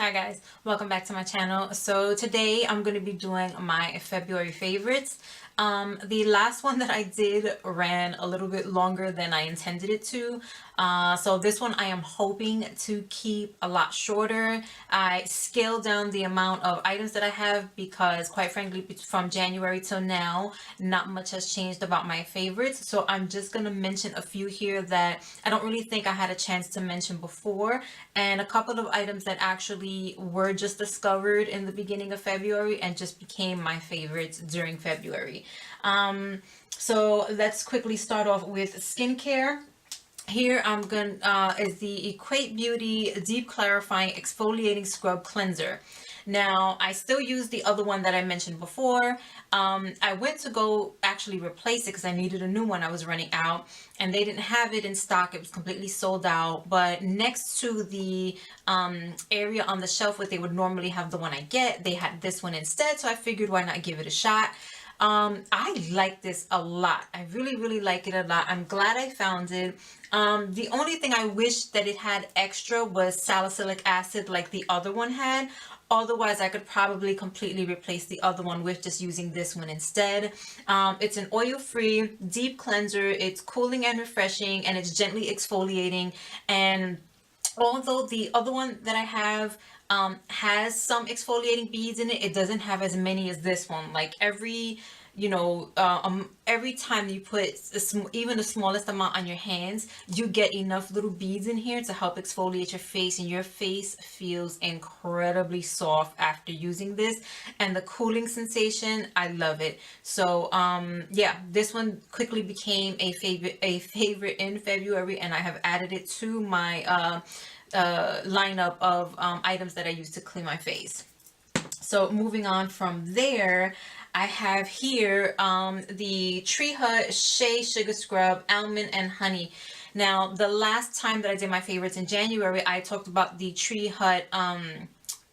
Hi guys, welcome back to my channel. So today I'm going to be doing my February favorites. The last one that I did ran a little bit longer than I intended it to. So this one I am hoping to keep a lot shorter. I scaled down the amount of items that I have because quite frankly from January till now not much has changed about my favorites. So I'm just going to mention a few here that I don't really think I had a chance to mention before, and a couple of items that actually were just discovered in the beginning of February and just became my favorites during February. So let's quickly start off with skincare. Here I'm gonna is the Equate Beauty Deep Clarifying Exfoliating Scrub Cleanser. Now I still use the other one that I mentioned before. I went to go actually replace it because I needed a new one. I was running out and they didn't have it in stock. It was completely sold out. But next to the area on the shelf where they would normally have the one I get, they had this one instead. So I figured why not give it a shot. I like this a lot. I really like it a lot. I'm glad I found it. The only thing I wish that it had extra was salicylic acid like the other one had. Otherwise, I could probably completely replace the other one with just using this one instead. It's an oil-free deep cleanser. It's cooling and refreshing, and it's gently exfoliating. And although the other one that I have has some exfoliating beads in it, it doesn't have as many as this one. Like every time you put even the smallest amount on your hands, you get enough little beads in here to help exfoliate your face, and your face feels incredibly soft after using this. And the cooling sensation, I love it. So yeah, this one quickly became a favorite in February, and I have added it to my lineup of items that I use to clean my face. So moving on from there, I have here the Tree Hut Shea Sugar Scrub Almond and Honey. Now, the last time that I did my favorites in January, I talked about the Tree Hut, oh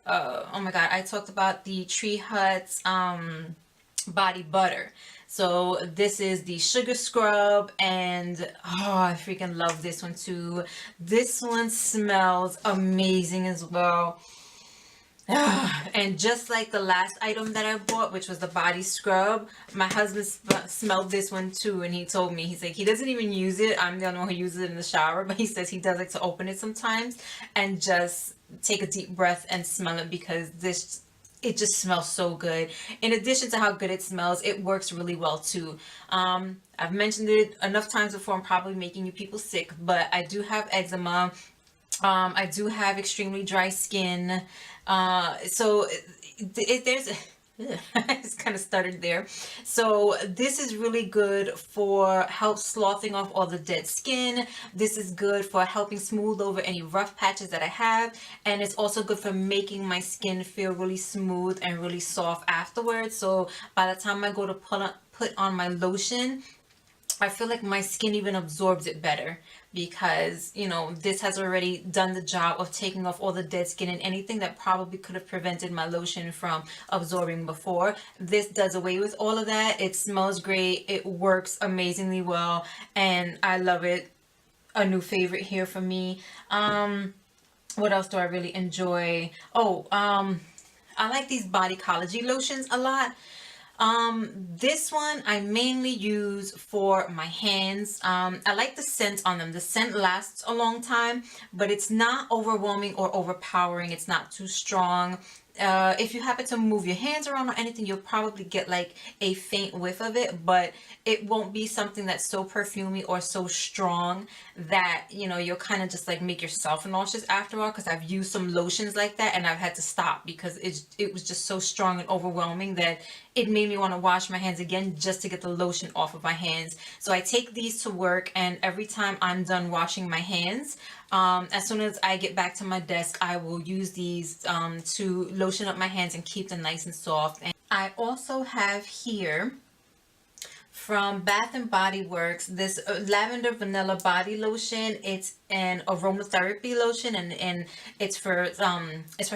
my God, I talked about the Tree Hut's body butter. So this is the sugar scrub, and oh, I freaking love this one too. This one smells amazing as well. And just like the last item that I bought, which was the body scrub, my husband smelled this one too, and he told me, he's like, he doesn't even use it. I'm the only one who uses it in the shower, but he says he does like to open it sometimes and just take a deep breath and smell it, because it just smells so good. In addition to how good it smells, it works really well too. I've mentioned it enough times before, I'm probably making you people sick, but I do have eczema. I do have extremely dry skin. So there's I just kind of stuttered there. So this is really good for help sloughing off all the dead skin. This is good for helping smooth over any rough patches that I have, and it's also good for making my skin feel really smooth and really soft afterwards. So by the time I go to put on my lotion, I feel like my skin even absorbs it better, because, you know, this has already done the job of taking off all the dead skin and anything that probably could have prevented my lotion from absorbing before. This does away with all of that. It smells great. It works amazingly well, and I love it. A new favorite here for me. What else do I really enjoy? Oh, I like these Bodycology lotions a lot. This one I mainly use for my hands. I like the scent on them. The scent lasts a long time, but it's not overwhelming or overpowering. It's not too strong. If you happen to move your hands around or anything, you'll probably get like a faint whiff of it, but it won't be something that's so perfumey or so strong that, you know, you'll kind of just like make yourself nauseous after all, because I've used some lotions like that and I've had to stop because it was just so strong and overwhelming that it made me want to wash my hands again just to get the lotion off of my hands. So I take these to work, and every time I'm done washing my hands, as soon as I get back to my desk, I will use these to lotion up my hands and keep them nice and soft. And I also have here from Bath and Body Works this lavender vanilla body lotion. It's an aromatherapy lotion, and it's for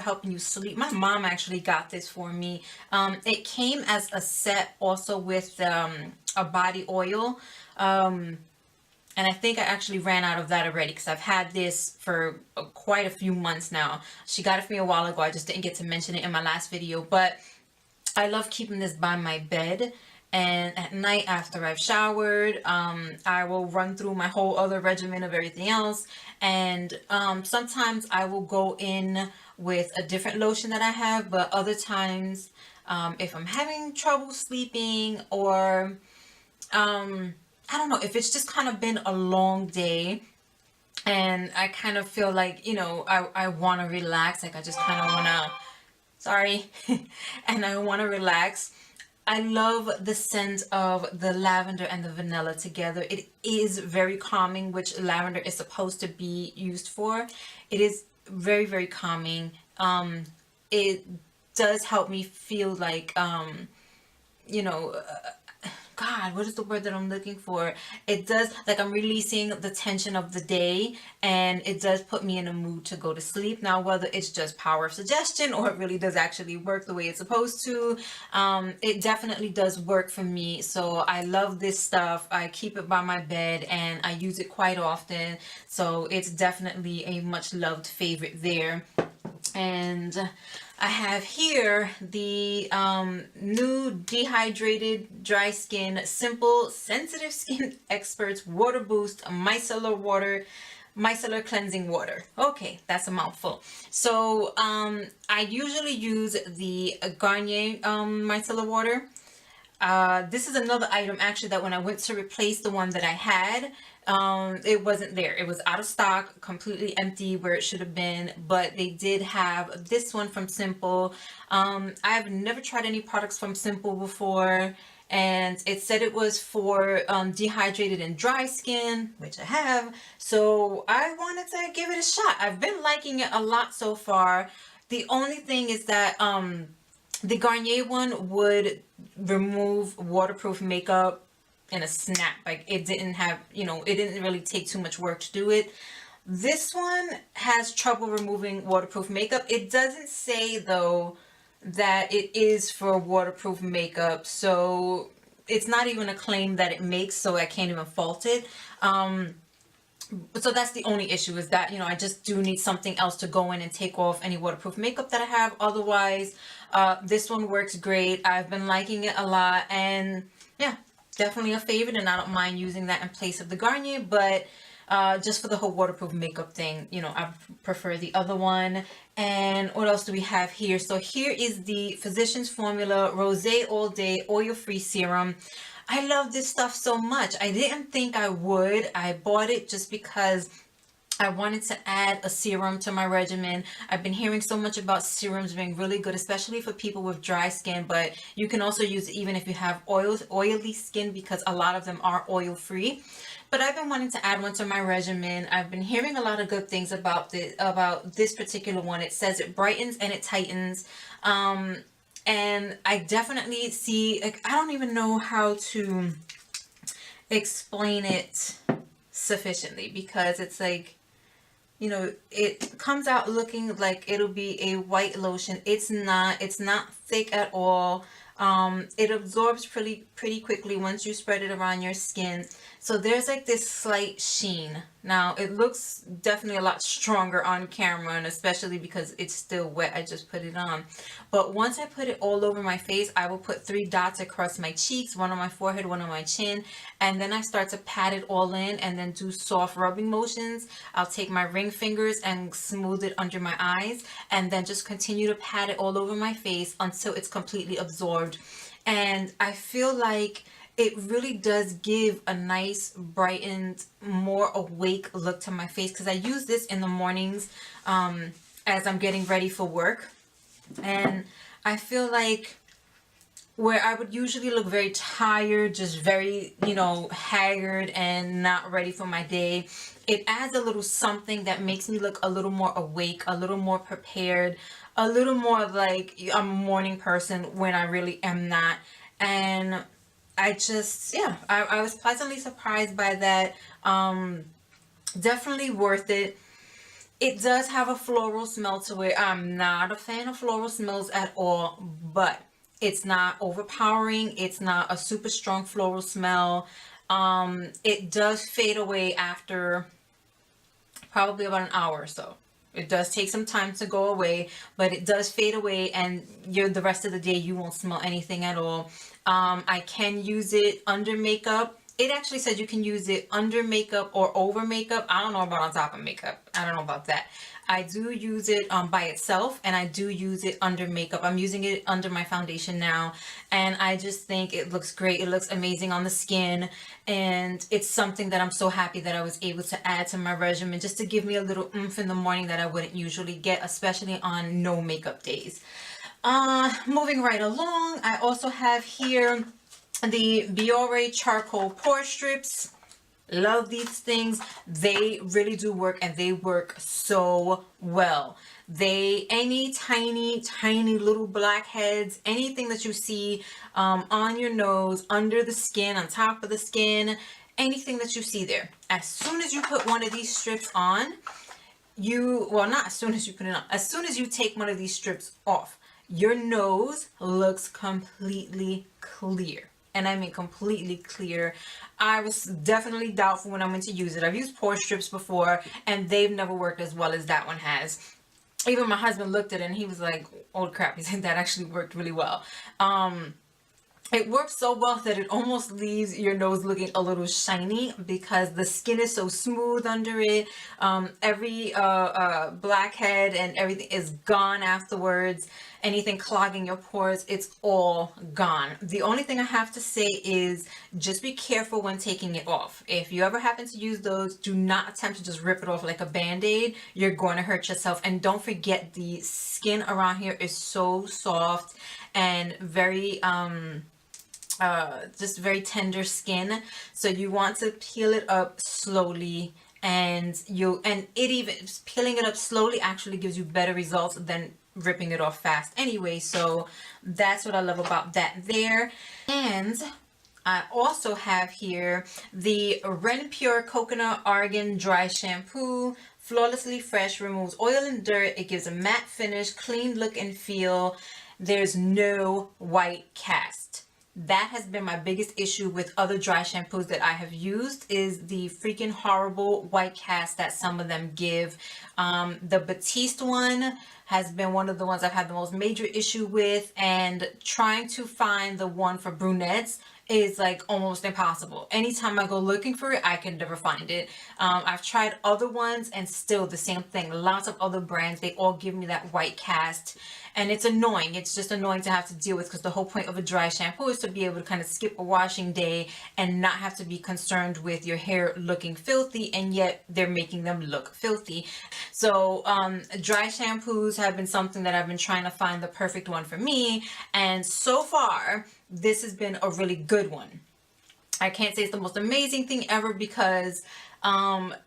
helping you sleep. My mom actually got this for me. It came as a set also with a body oil. And I think I actually ran out of that already because I've had this for quite a few months now. She got it for me a while ago. I just didn't get to mention it in my last video. But I love keeping this by my bed. And at night after I've showered, I will run through my whole other regimen of everything else. And sometimes I will go in with a different lotion that I have. But other times, if I'm having trouble sleeping or I don't know, if it's just kind of been a long day and I kind of feel like, you know, I want to relax, like I just kind of want to, sorry, and I want to relax. I love the scent of the lavender and the vanilla together. It is very calming, which lavender is supposed to be used for. It is very, very calming. It does help me feel like, you know, God, what is the word that I'm looking for? It does, like I'm releasing the tension of the day, and it does put me in a mood to go to sleep. Now, whether it's just power of suggestion or it really does actually work the way it's supposed to, it definitely does work for me. So I love this stuff. I keep it by my bed and I use it quite often. So it's definitely a much loved favorite there. And I have here the new Dehydrated Dry Skin Simple Sensitive Skin Experts Water Boost Micellar Cleansing Water. Okay, that's a mouthful. So I usually use the Garnier micellar water. This is another item actually that when I went to replace the one that I had, it wasn't there. It was out of stock, completely empty where it should have been, but they did have this one from Simple. I've never tried any products from Simple before, and it said it was for dehydrated and dry skin, which I have, so I wanted to give it a shot. I've been liking it a lot so far. The only thing is that the Garnier one would remove waterproof makeup in a snap. Like it didn't have, you know, it didn't really take too much work to do it. This one has trouble removing waterproof makeup. It doesn't say though that it is for waterproof makeup, so it's not even a claim that it makes, so I can't even fault it. So that's the only issue, is that, you know, I just do need something else to go in and take off any waterproof makeup that I have. Otherwise, this one works great. I've been liking it a lot, and yeah, definitely a favorite, and I don't mind using that in place of the Garnier, but just for the whole waterproof makeup thing, you know, I prefer the other one. And what else do we have here? So here is the Physicians Formula Rosé All Day Oil-Free Serum. I love this stuff so much. I didn't think I would. I bought it just because I wanted to add a serum to my regimen. I've been hearing so much about serums being really good, especially for people with dry skin, but you can also use it even if you have oily skin, because a lot of them are oil-free. But I've been wanting to add one to my regimen. I've been hearing a lot of good things about this particular one. It says it brightens and it tightens. And I definitely see, like, I don't even know how to explain it sufficiently, because it's like, you know, it comes out looking like it'll be a white lotion. It's not thick at all. It absorbs pretty quickly once you spread it around your skin. So there's like this slight sheen. Now it looks definitely a lot stronger on camera, and especially because it's still wet, I just put it on. But once I put it all over my face, I will put 3 dots across my cheeks, one on my forehead, one on my chin, and then I start to pat it all in and then do soft rubbing motions. I'll take my ring fingers and smooth it under my eyes, and then just continue to pat it all over my face until it's completely absorbed. And I feel like it really does give a nice, brightened, more awake look to my face, because I use this in the mornings as I'm getting ready for work. And I feel like where I would usually look very tired, just very, you know, haggard and not ready for my day, it adds a little something that makes me look a little more awake, a little more prepared, a little more like I'm a morning person when I really am not. And I just, yeah, I was pleasantly surprised by that. Definitely worth it. It does have a floral smell to it. I'm not a fan of floral smells at all, but it's not overpowering. It's not a super strong floral smell. It does fade away after probably about an hour or so. It does take some time to go away, but it does fade away, and the rest of the day you won't smell anything at all. I can use it under makeup. It actually says you can use it under makeup or over makeup. I don't know about on top of makeup. I don't know about that. I do use it by itself, and I do use it under makeup. I'm using it under my foundation now, and I just think it looks great. It looks amazing on the skin, and it's something that I'm so happy that I was able to add to my regimen just to give me a little oomph in the morning that I wouldn't usually get, especially on no makeup days. Moving right along, I also have here the Biore Charcoal Pore Strips. Love these things. They really do work, and they work so well. Any tiny little blackheads, anything that you see on your nose, under the skin, on top of the skin, anything that you see there, as soon as you put one of these strips on, not as soon as you put it on, as soon as you take one of these strips off, your nose looks completely clear. And I mean completely clear. I was definitely doubtful when I went to use it. I've used pore strips before, and they've never worked as well as that one has. Even my husband looked at it and he was like, oh crap, he said that actually worked really well. It works so well that it almost leaves your nose looking a little shiny because the skin is so smooth under it. Every blackhead and everything is gone afterwards. Anything clogging your pores, it's all gone. The only thing I have to say is just be careful when taking it off. If you ever happen to use those, do not attempt to just rip it off like a band-aid. You're going to hurt yourself. And don't forget, the skin around here is so soft and very just very tender skin, so you want to peel it up slowly, and peeling it up slowly actually gives you better results than ripping it off fast anyway. So that's what I love about that there. And I also have here the Ren Pure Coconut Argan Dry Shampoo. Flawlessly fresh, removes oil and dirt. It gives a matte finish, clean look and feel. There's no white cast. That has been my biggest issue with other dry shampoos that I have used, is the freaking horrible white cast that some of them give. The Batiste one has been one of the ones I've had the most major issue with, and trying to find the one for brunettes is like almost impossible. Anytime I go looking for it, I can never find it. I've tried other ones and still the same thing. Lots of other brands, they all give me that white cast, and it's annoying. It's just annoying to have to deal with, because the whole point of a dry shampoo is to be able to kind of skip a washing day and not have to be concerned with your hair looking filthy, and yet they're making them look filthy. So dry shampoos have been something that I've been trying to find the perfect one for me, and so far this has been a really good one. I can't say it's the most amazing thing ever, because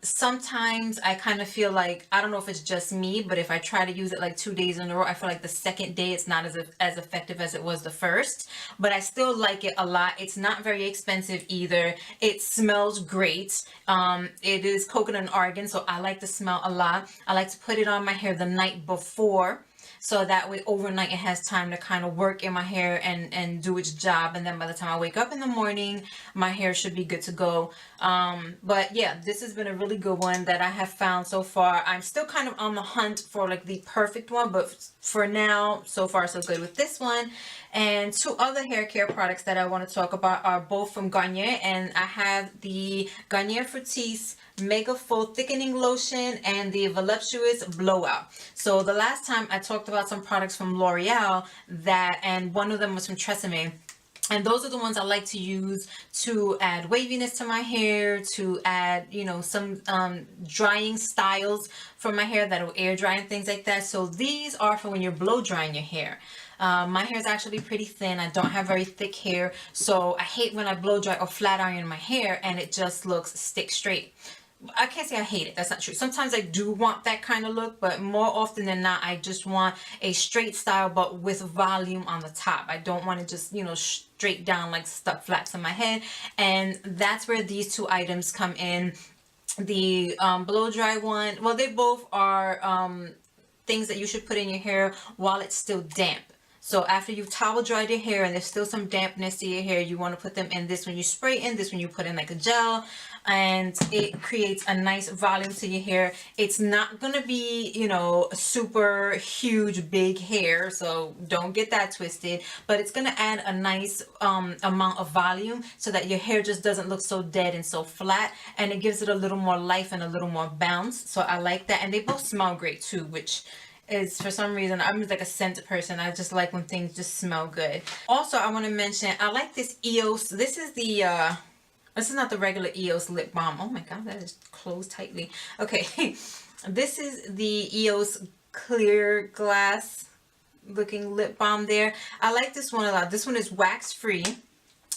sometimes I kind of feel like, I don't know if it's just me, but if I try to use it like 2 days in a row, I feel like the second day it's not as effective as it was the first. But I still like it a lot. It's not very expensive either. It smells great. It is coconut and argan, so I like the smell a lot. I like to put it on my hair the night before, so that way overnight it has time to kind of work in my hair and do its job, and then by the time I wake up in the morning, my hair should be good to go. But yeah, this has been a really good one that I have found so far. I'm still kind of on the hunt for like the perfect one, but for now, so far so good with this one. And two other hair care products that I want to talk about are both from Garnier, and I have the Garnier Fructis Mega Full Thickening Lotion and the Voluptuous Blowout. So the last time I talked about some products from L'Oreal, and one of them was from Tresemme. And those are the ones I like to use to add waviness to my hair, to add, you know, some drying styles for my hair that will air dry and things like that. So these are for when you're blow drying your hair. My hair is actually pretty thin. I don't have very thick hair, so I hate when I blow dry or flat iron my hair and it just looks stick straight. I can't say I hate it. That's not true. Sometimes I do want that kind of look, but more often than not, I just want a straight style, but with volume on the top. I don't want to just, you know, straight down like stuck flat to my head. And that's where these two items come in. The blow dry one, well, they both are things that you should put in your hair while it's still damp. So after you've towel dried your hair and there's still some dampness to your hair, you want to put them in this when you spray in, this when you put in like a gel, and it creates a nice volume to your hair. It's not going to be, you know, super huge big hair, so don't get that twisted, but it's going to add a nice amount of volume so that your hair just doesn't look so dead and so flat, and it gives it a little more life and a little more bounce. So I like that, and they both smell great too, which is, for some reason, I'm like a scent person. I just like when things just smell good. Also, I want to mention, I like this EOS. This is the this is not the regular EOS lip balm. Oh my god, that is closed tightly. Okay, this is the EOS clear glass looking lip balm there. I like this one a lot. This one is wax free,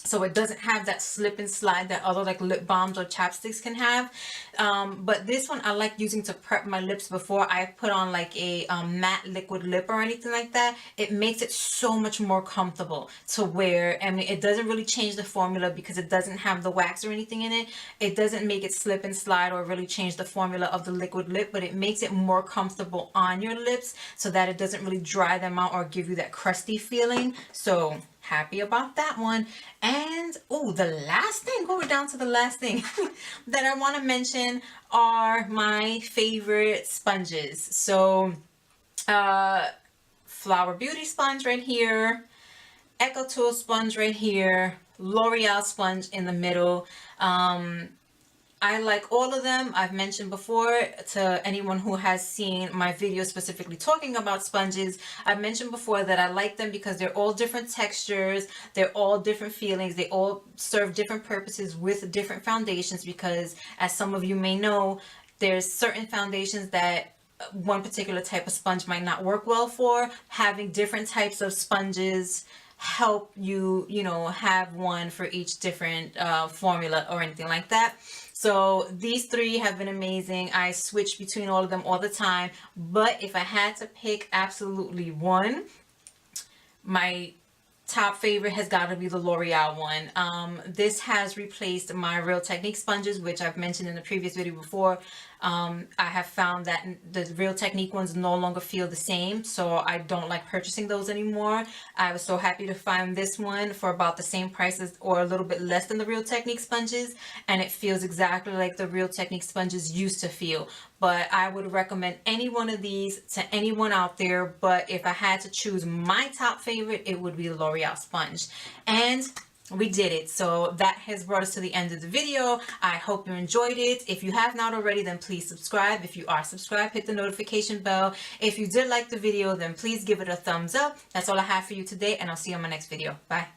so it doesn't have that slip and slide that other like lip balms or chapsticks can have. But this one I like using to prep my lips before I put on like a matte liquid lip or anything like that. It makes it so much more comfortable to wear. I mean, it doesn't really change the formula because it doesn't have the wax or anything in it. It doesn't make it slip and slide or really change the formula of the liquid lip, but it makes it more comfortable on your lips so that it doesn't really dry them out or give you that crusty feeling. So happy about that one. And oh, the last thing, going down to the last thing that I want to mention are my favorite sponges. So Flower Beauty sponge right here, Echo Tool sponge right here, L'Oreal sponge in the middle. I like all of them. I've mentioned before to anyone who has seen my video specifically talking about sponges, I've mentioned before that I like them because they're all different textures, they're all different feelings, they all serve different purposes with different foundations, because as some of you may know, there's certain foundations that one particular type of sponge might not work well for. Having different types of sponges help you, you know, have one for each different formula or anything like that. So these three have been amazing. I switch between all of them all the time, but if I had to pick absolutely one, my top favorite has got to be the L'Oreal one. This has replaced my Real Technique sponges, which I've mentioned in the previous video before. I have found that the Real Technique ones no longer feel the same, so I don't like purchasing those anymore. I was so happy to find this one for about the same price as, or a little bit less than the Real Technique sponges, and it feels exactly like the Real Technique sponges used to feel. But I would recommend any one of these to anyone out there, but if I had to choose my top favorite, it would be the L'Oreal sponge. And we did it. So that has brought us to the end of the video. I hope you enjoyed it. If you have not already, then please subscribe. If you are subscribed, hit the notification bell. If you did like the video, then please give it a thumbs up. That's all I have for you today, and I'll see you on my next video. Bye.